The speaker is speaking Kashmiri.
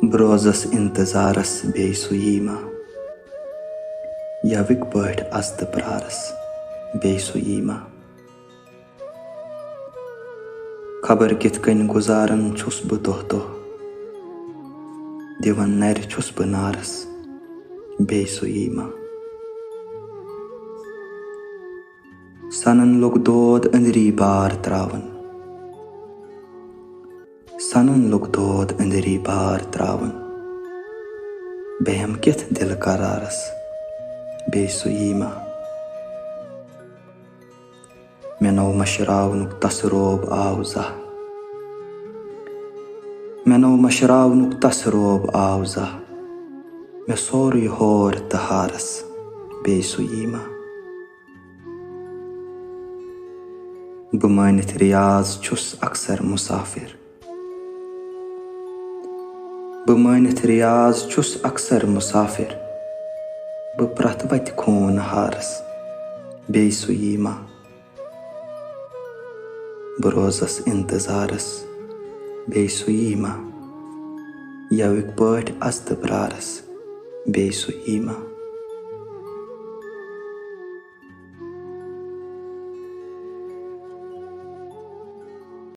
بہٕ روزس اِنتظارس بیٚیہِ سُہ یی ما یوٕکۍ پٲٹھۍ اَزتہٕ پرٛارس بیٚیہِ سُہ یی ما خبر کِتھ کٔنۍ گُزاران چھُس بہٕ دۄہ دۄہ دِوان نرِ چھُس بہٕ نارس بیٚیہِ سُہ یی ما سنن لوٚگ دود أنٛدری بار تراوان بیٚہم کِتھ دِلہٕ قرارس بیٚیہِ سُہ یی ما مےٚ نوٚو مٔشراونُک تس روب آو زاہ مےٚ سورُے ہور تہٕ ہارس بیٚیہِ سُہ یی ما بہٕ مٲنِتھ رِیاض چھُس اکثر مُسافِر بہٕ پرٛٮ۪تھ وتہِ خوٗن ہارس بیٚیہِ سُہ یی ما بہٕ روزس اِنتظارس بیٚیہِ سُہ یی ما یوٕکۍ پٲٹھۍ اَزتہٕ پرٛارس بیٚیہِ سُہ یی ما